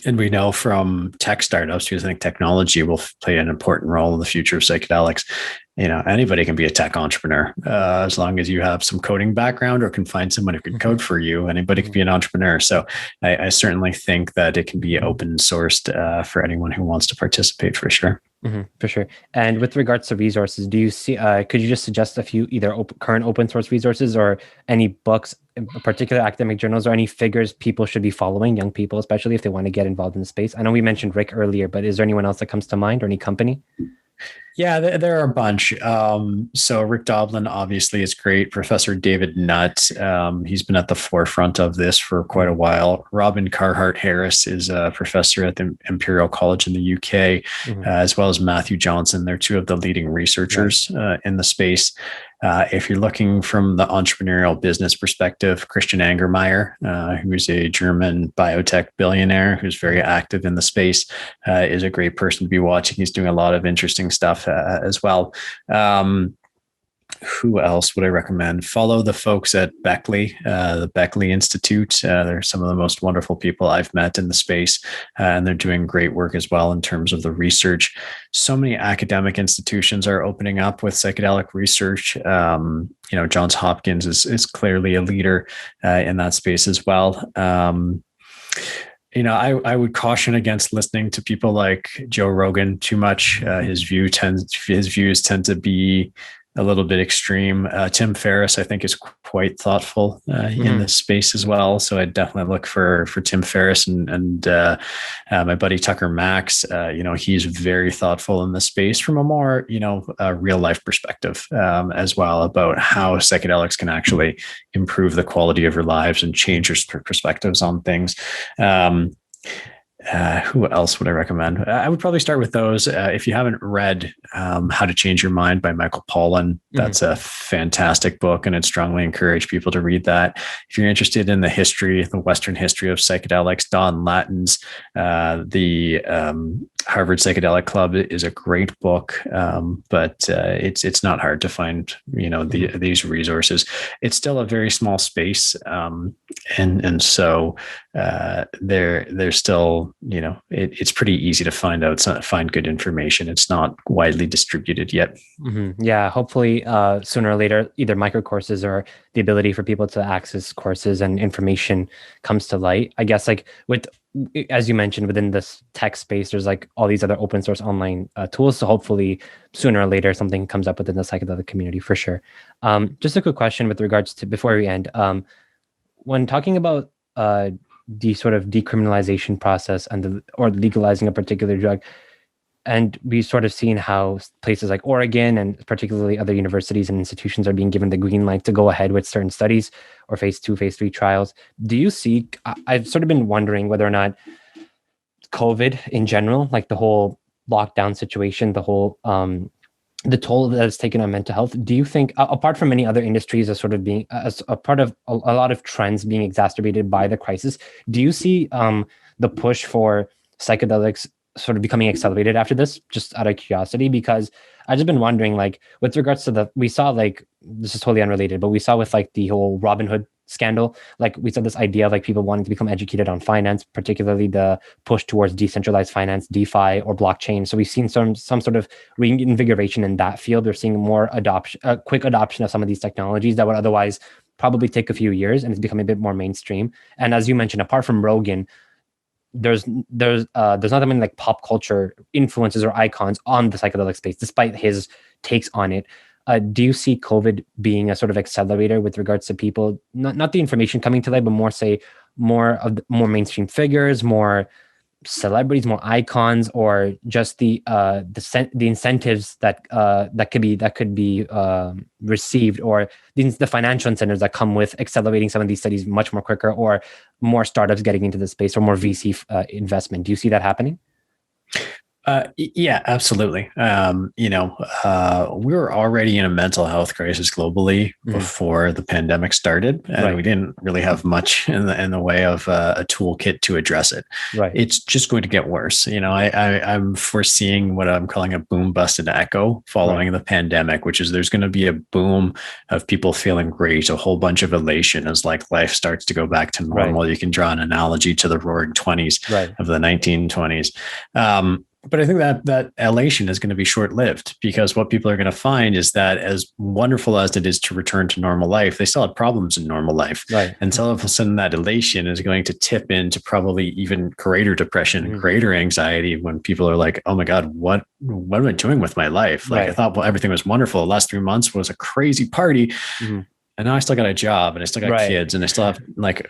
And we know from tech startups, because I think technology will play an important role in the future of psychedelics. Anybody can be a tech entrepreneur as long as you have some coding background or can find someone who can code for you. Anybody can be an entrepreneur. So I certainly think that it can be open sourced for anyone who wants to participate, for sure. For sure. And with regards to resources, do you see, could you just suggest a few either current open source resources or any books, in particular academic journals, or any figures people should be following, young people, especially if they want to get involved in the space? I know we mentioned Rick earlier, but is there anyone else that comes to mind or any company? Yeah, there are a bunch. So Rick Doblin obviously is great. Professor David Nutt, he's been at the forefront of this for quite a while. Robin Carhart Harris is a professor at the Imperial College in the UK, as well as Matthew Johnson. They're two of the leading researchers in the space. If you're looking from the entrepreneurial business perspective, Christian Angermeyer, who's a German biotech billionaire who's very active in the space, is a great person to be watching. He's doing a lot of interesting stuff as well. Who else would I recommend? Follow the folks at Beckley, the Beckley Institute. They're some of the most wonderful people I've met in the space, and they're doing great work as well in terms of the research. So many academic institutions are opening up with psychedelic research. Johns Hopkins is clearly a leader in that space as well. I would caution against listening to people like Joe Rogan too much. His views tend to be a little bit extreme. Tim Ferriss, I think, is quite thoughtful in this space as well. So I'd definitely look for Tim Ferriss and my buddy Tucker Max. He's very thoughtful in the space from a more, real life perspective as well about how psychedelics can actually improve the quality of your lives and change your perspectives on things. Who else would I recommend? I would probably start with those. If you haven't read How to Change Your Mind by Michael Pollan, that's a fantastic book, and I'd strongly encourage people to read that. If you're interested in the Western history of psychedelics, Don Lattin's the Harvard Psychedelic Club is a great book, but it's not hard to find these resources. It's still a very small space, and so there's still it's pretty easy to find good information. It's not widely distributed yet. Yeah, hopefully sooner or later, either micro courses or the ability for people to access courses and information comes to light. I guess as you mentioned, within this tech space, there's all these other open source online tools. So hopefully sooner or later, something comes up within the psychedelic community for sure. Just a quick question with regards to, before we end, when talking about the sort of decriminalization process or legalizing a particular drug, and we've sort of seen how places like Oregon and particularly other universities and institutions are being given the green light to go ahead with certain studies or phase 2, phase 3 trials. Do you see, I've sort of been wondering whether or not COVID in general, like the whole lockdown situation, the whole, the toll that it's taken on mental health, do you think, apart from many other industries as sort of being as a part of a lot of trends being exacerbated by the crisis, do you see the push for psychedelics sort of becoming accelerated after this, just out of curiosity? Because I've just been wondering, with regards to we saw this is totally unrelated, but we saw with the whole Robinhood scandal, we saw this idea of people wanting to become educated on finance, particularly the push towards decentralized finance, DeFi or blockchain. So we've seen some sort of reinvigoration in that field. We're seeing more quick adoption of some of these technologies that would otherwise probably take a few years, and it's becoming a bit more mainstream. And as you mentioned, apart from Rogan, there's not that many pop culture influences or icons on the psychedelic space, despite his takes on it. Do you see COVID being a sort of accelerator with regards to people, not the information coming to light, but more mainstream figures, more celebrities, more icons, or just the incentives that could be received, or the financial incentives that come with accelerating some of these studies much more quicker, or more startups getting into the space, or more VC investment? Do you see that happening? Yeah, absolutely. We were already in a mental health crisis globally Mhm. before the pandemic started, and Right. we didn't really have much in the way of a toolkit to address it. Right. It's just going to get worse. I'm foreseeing what I'm calling a boom bust and echo Right. following the pandemic, which is there's going to be a boom of people feeling great, a whole bunch of elation as like life starts to go back to Right. normal. You can draw an analogy to the Roaring Twenties Right. of the 1920s. But I think that elation is going to be short lived, because what people are going to find is that as wonderful as it is to return to normal life, they still have problems in normal life. Right. And so all of a sudden that elation is going to tip into probably even greater depression and Mhm. greater anxiety when people are like, oh my God, what am I doing with my life? Like I Right. thought, well, everything was wonderful. The last 3 months was a crazy party. Mhm. And now I still got a job and I still got Right. kids and I still have like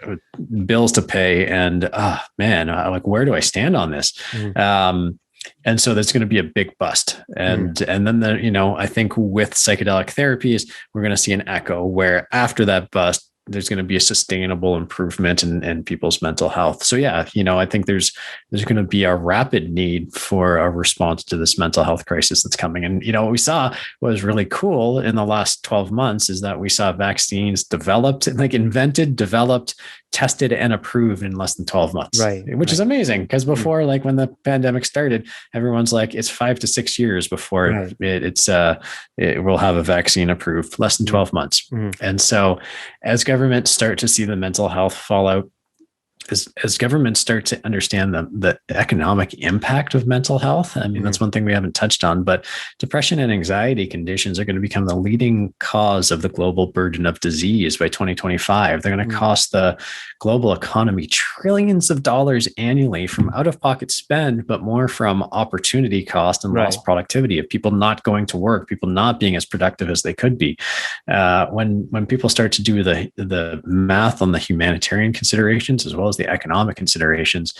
bills to pay. And man, like, where do I stand on this? Mhm. And so there's going to be a big bust. Mhm. And then I think with psychedelic therapies, we're going to see an echo where after that bust, there's going to be a sustainable improvement in people's mental health. So yeah, I think there's going to be a rapid need for a response to this mental health crisis that's coming. And what we saw was really cool in the last 12 months is that we saw vaccines developed, like invented, developed, tested, and approved in less than 12 months, Right. which is Right. amazing. Because Mhm. before, like when the pandemic started, everyone's like, it's 5 to 6 years before Right. it will have a vaccine approved. Less than Mhm. 12 months. Mhm. And so as governments start to see the mental health fallout, as governments start to understand the economic impact of mental health, I mean, Mhm. that's one thing we haven't touched on, but depression and anxiety conditions are going to become the leading cause of the global burden of disease by 2025. They're going to Mhm. cost the global economy trillions of dollars annually from out of pocket spend, but more from opportunity cost and Right. lost productivity of people not going to work, people not being as productive as they could be. When people start to do the math on the humanitarian considerations as well as the economic considerations,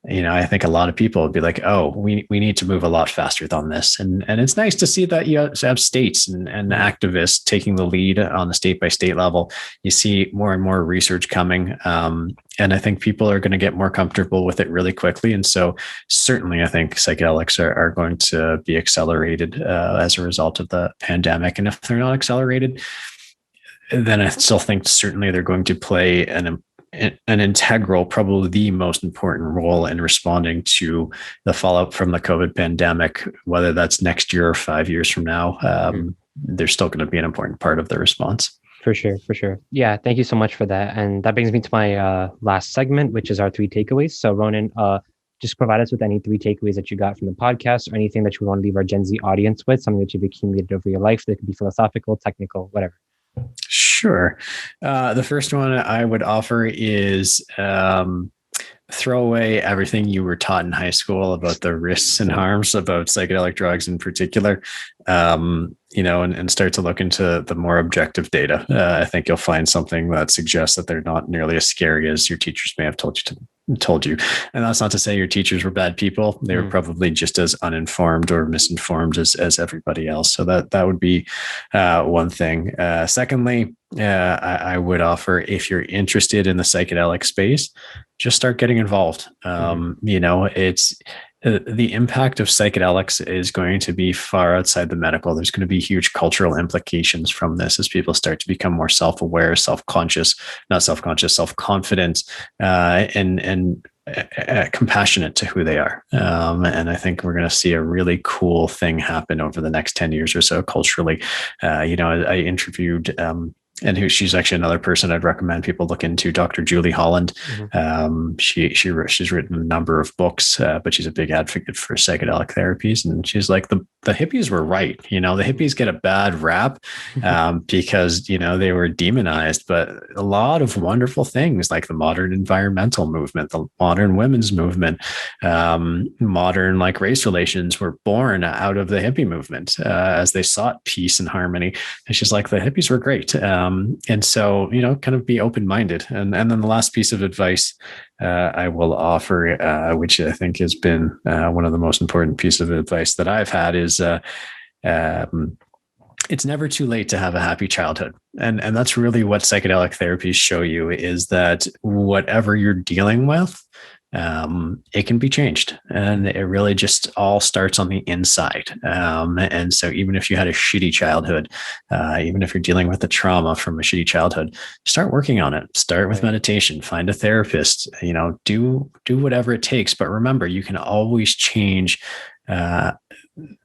I think a lot of people would be like, oh, we need to move a lot faster than this. And it's nice to see that you have states and Mhm. activists taking the lead on the state by state level. You see more and more research coming. And I think people are going to get more comfortable with it really quickly. And so certainly I think psychedelics are going to be accelerated as a result of the pandemic. And if they're not accelerated, then I still think certainly they're going to play an integral, probably the most important role in responding to the fallout from the COVID pandemic, whether that's next year or 5 years from now. Mhm. They're still going to be an important part of the response. For sure, for sure. Yeah, thank you so much for that. And that brings me to my last segment, which is our three takeaways. So, Ronan, just provide us with any three takeaways that you got from the podcast or anything that you want to leave our Gen Z audience with, something that you've accumulated over your life that could be philosophical, technical, whatever. Sure. The first one I would offer is throw away everything you were taught in high school about the risks and harms about psychedelic drugs in particular, and start to look into the more objective data. I think you'll find something that suggests that they're not nearly as scary as your teachers may have told you. And that's not to say your teachers were bad people. They were probably just as uninformed or misinformed as everybody else. So that would be one thing. Secondly, I would offer, if you're interested in the psychedelic space, just start getting involved. It's the impact of psychedelics is going to be far outside the medical. There's going to be huge cultural implications from this as people start to become more self-aware, self-conscious, not self-conscious, self-confident, and compassionate to who they are. And I think we're going to see a really cool thing happen over the next 10 years or so culturally. I interviewed and she's actually another person I'd recommend people look into, Dr. Julie Holland. She's written a number of books, but she's a big advocate for psychedelic therapies. And she's like, the hippies were right. The hippies get a bad rap because, they were demonized, but a lot of wonderful things like the modern environmental movement, the modern women's movement, modern like race relations were born out of the hippie movement as they sought peace and harmony. And she's like, the hippies were great. And so, kind of be open-minded. And then the last piece of advice I will offer, which I think has been one of the most important pieces of advice that I've had is it's never too late to have a happy childhood. And that's really what psychedelic therapies show you, is that whatever you're dealing with, it can be changed. And it really just all starts on the inside. And so even if you had a shitty childhood, even if you're dealing with the trauma from a shitty childhood, start working on it. Start with meditation, find a therapist, do whatever it takes. But remember, you can always change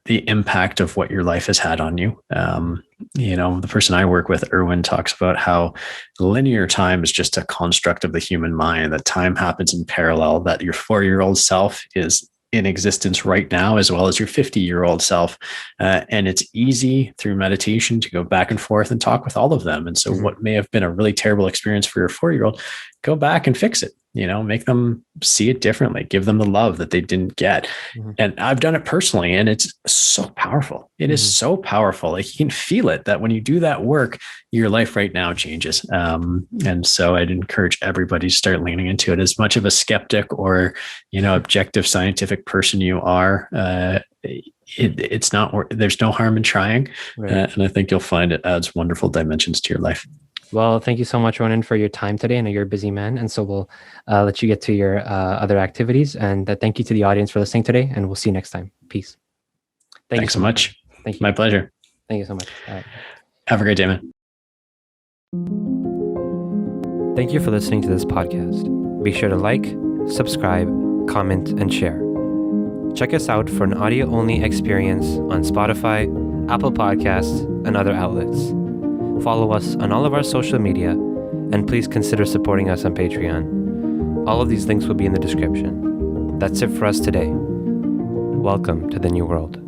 the impact of what your life has had on you. The person I work with, Erwin, talks about how linear time is just a construct of the human mind, that time happens in parallel, that your 4-year-old self is in existence right now, as well as your 50-year-old self. And it's easy through meditation to go back and forth and talk with all of them. And so what may have been a really terrible experience for your 4-year-old, go back and fix it. Make them see it differently, give them the love that they didn't get. And I've done it personally, and it's so powerful. It is so powerful. Like, you can feel it, that when you do that work, your life right now changes. And so I'd encourage everybody to start leaning into it. As much of a skeptic or, objective scientific person you are, it's not, there's no harm in trying. And I think you'll find it adds wonderful dimensions to your life. Well, thank you so much, Ronan, for your time today. I know you're a busy man, and so we'll let you get to your other activities. And thank you to the audience for listening today, and we'll see you next time. Peace. Thanks so much. Thank you. My pleasure. Thank you so much. All right. Have a great day, man. Thank you for listening to this podcast. Be sure to like, subscribe, comment, and share. Check us out for an audio-only experience on Spotify, Apple Podcasts, and other outlets. Follow us on all of our social media, and please consider supporting us on Patreon. All of these links will be in the description. That's it for us today. Welcome to the new world.